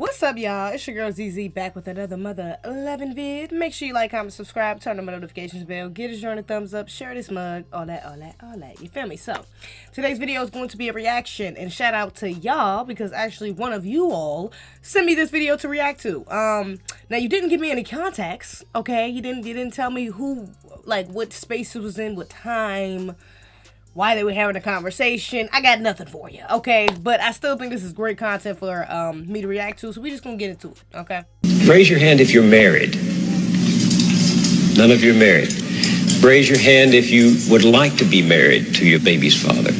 What's up, y'all? It's your girl Zeze back with another mother loving vid. Make sure you like, comment, subscribe, turn on my notifications bell, get us journey thumbs up, share this mug, all that. You feel me? So, today's video is going to be a reaction, and shout out to y'all because actually one of you all sent me this video to react to. Now you didn't give me any context, okay? You didn't tell me who, like, what space it was in, what time, why they were having a conversation. I got nothing for you, okay? But I still think this is great content for me to react to, so we just gonna get into it, okay? Raise your hand if you're married. None of you are married. Raise your hand if you would like to be married to your baby's father.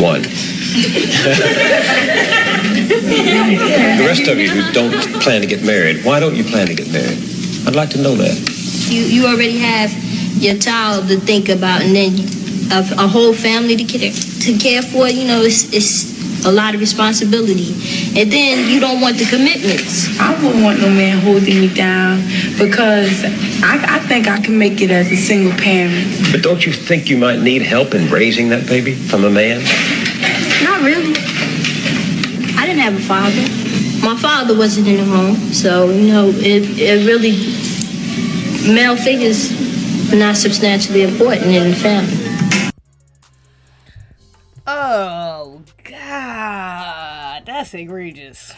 One. The rest of you who don't plan to get married, why don't you plan to get married? I'd like to know that. You already have your child to think about, and then a whole family to care for. You know, it's a lot of responsibility, and then you don't want the commitments. I wouldn't want no man holding me down because I think I can make it as a single parent. But don't you think you might need help in raising that baby from a man? Not really. I didn't have a father. My father wasn't in the home, so you know it really, male figures are not substantially important in the family. Oh, God. That's egregious.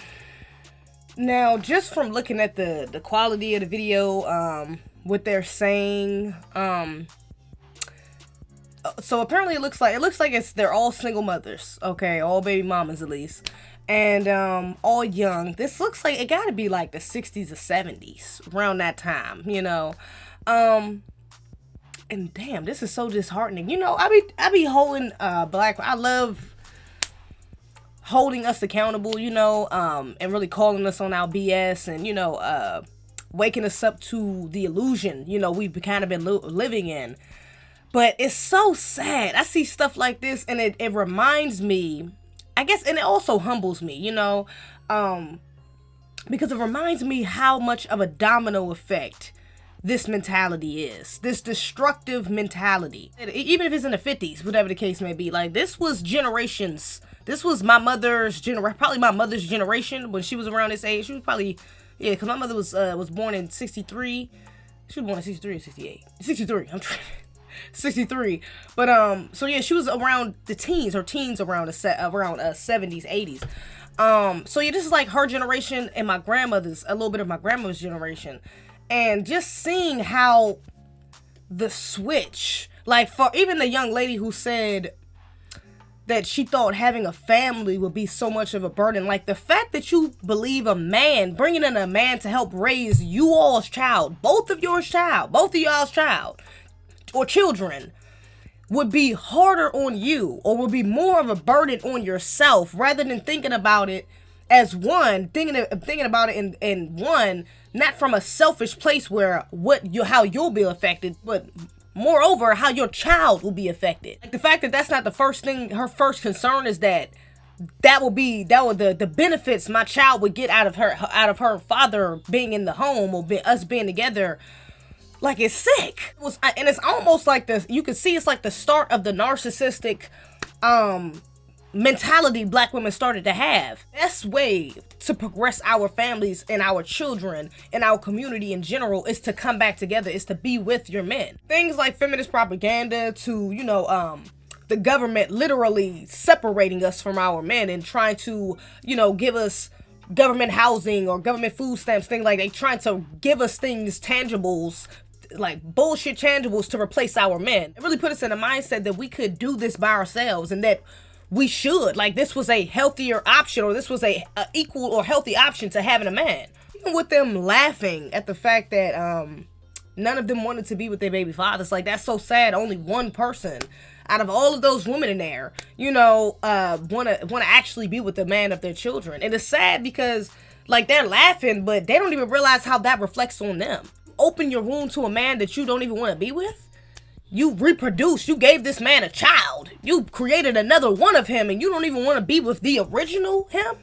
Now, just from looking at the quality of the video, what they're saying, so apparently it looks like they're all single mothers, okay? All baby mamas, at least. And, all young. This looks like it gotta be like the 60s or 70s, around that time, you know? And damn, this is so disheartening. You know, I be holding I love holding us accountable, you know, and really calling us on our BS and, you know, waking us up to the illusion, you know, we've kind of been living in. But it's so sad. I see stuff like this and it reminds me, I guess, and it also humbles me, you know, because it reminds me how much of a domino effect this mentality is, this destructive mentality. Even if it's in the 50s, whatever the case may be, like this was generations. This was my mother's probably my mother's generation when she was around this age. She was probably, yeah, because my mother was born in 63. She was born in 63 or 68. 63. I'm trying. 63. But so yeah, she was around the teens, her teens around around 70s, 80s. So yeah, this is like her generation and my grandmother's, a little bit of my grandmother's generation. And just seeing how the switch, like for even the young lady who said that she thought having a family would be so much of a burden, like the fact that you believe a man, bringing in a man to help raise you all's child, both of y'all's child, or children, would be harder on you, or would be more of a burden on yourself, rather than thinking about it as one, thinking about it in one, not from a selfish place where how you'll be affected, but moreover how your child will be affected. Like the fact that that's not the first thing, her first concern is that the benefits my child would get out of her father being in the home, or us being together. Like, it's sick. And it's almost like this, you can see it's like the start of the narcissistic mentality black women started to have. Best way to progress our families and our children and our community in general is to come back together, is to be with your men. Things like feminist propaganda to, you know, the government literally separating us from our men and trying to, you know, give us government housing or government food stamps, things like they trying to give us things, tangibles, like bullshit tangibles to replace our men. It really put us in a mindset that we could do this by ourselves and that we should, like this was a healthier option, or this was a equal or healthy option to having a man. Even with them laughing at the fact that none of them wanted to be with their baby fathers, like that's so sad. Only one person out of all of those women in there, you know, wanna actually be with the man of their children. And it's sad because like they're laughing, but they don't even realize how that reflects on them. Open your womb to a man that you don't even want to be with. You reproduced, you gave this man a child, you created another one of him, and you don't even want to be with the original him?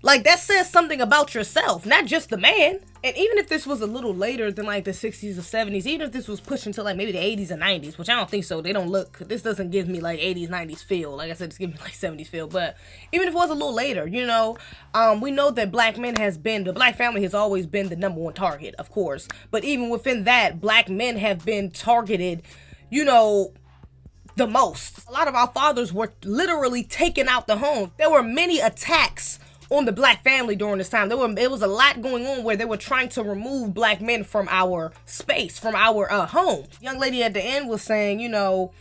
Like, that says something about yourself, not just the man. And even if this was a little later than like the 60s or 70s, even if this was pushed into like maybe the 80s and 90s, which I don't think so. They don't look, this doesn't give me like 80s, 90s feel. Like I said, it's giving me like 70s feel. But even if it was a little later, you know, we know that black men the black family has always been the number one target, of course. But even within that, black men have been targeted, you know, the most. A lot of our fathers were literally taken out the home. There were many attacks on the black family during this time. It was a lot going on where they were trying to remove black men from our space, from our home. Young lady at the end was saying, you know,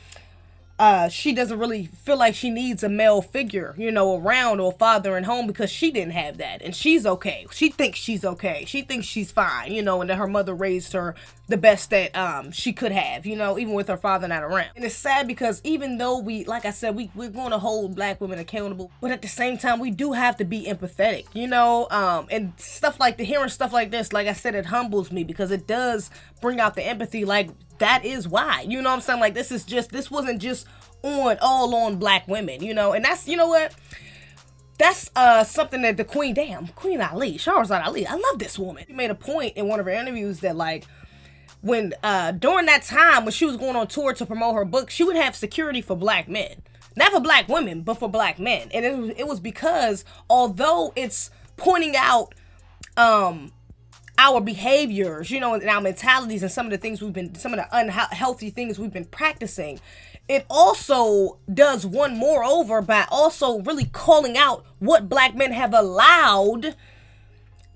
she doesn't really feel like she needs a male figure, you know, around or father in home because she didn't have that. And she's okay. She thinks she's okay. She thinks she's fine, you know, and that her mother raised her the best that she could have, you know, even with her father not around. And it's sad because even though like I said, we're going to hold black women accountable, but at the same time, we do have to be empathetic, you know, and stuff like hearing stuff like this, like I said, it humbles me because it does bring out the empathy. Like, that is why, you know what I'm saying? Like, this wasn't just all on black women, you know, and that's, you know what? That's something that the Queen Ali, Shahrazad Ali, I love this woman. She made a point in one of her interviews that, like, when during that time when she was going on tour to promote her book, she would have security for black men. Not for black women, but for black men. And it was because, although it's pointing out our behaviors, you know, and our mentalities and some of the unhealthy things we've been practicing, it also does one moreover by also really calling out what black men have allowed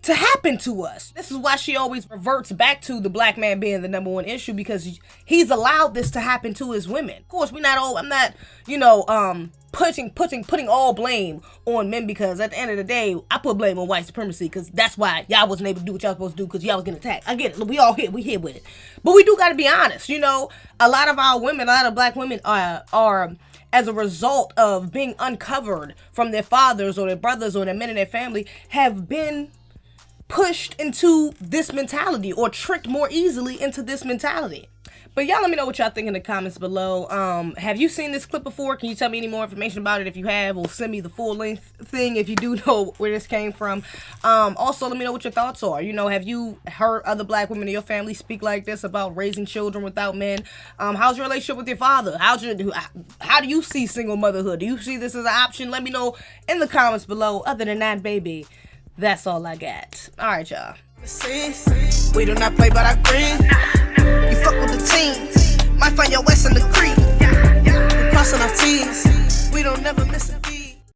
to happen to us. This is why she always reverts back to the black man being the number one issue, because he's allowed this to happen to his women. Of course, I'm not, you know, putting all blame on men, because at the end of the day, I put blame on white supremacy, because that's why y'all wasn't able to do what y'all supposed to do, because y'all was getting attacked. I get it. We here with it. But we do got to be honest, you know, a lot of black women are as a result of being uncovered from their fathers or their brothers or their men in their family, have been pushed into this mentality or tricked more easily into this mentality. But y'all let me know what y'all think in the comments below. Have you seen this clip before? Can you tell me any more information about it if you have, or send me the full length thing if you do know where this came from. Also, let me know what your thoughts are. You know, have you heard other black women in your family speak like this about raising children without men? How's your relationship with your father? How do you see single motherhood? Do you see this as an option? Let me know in the comments below. Other than that, baby, that's all I got. All right, y'all. We do not play by our green. You fuck with the team. Might find your West in the creek. We crossing our T's. We don't never miss a beat.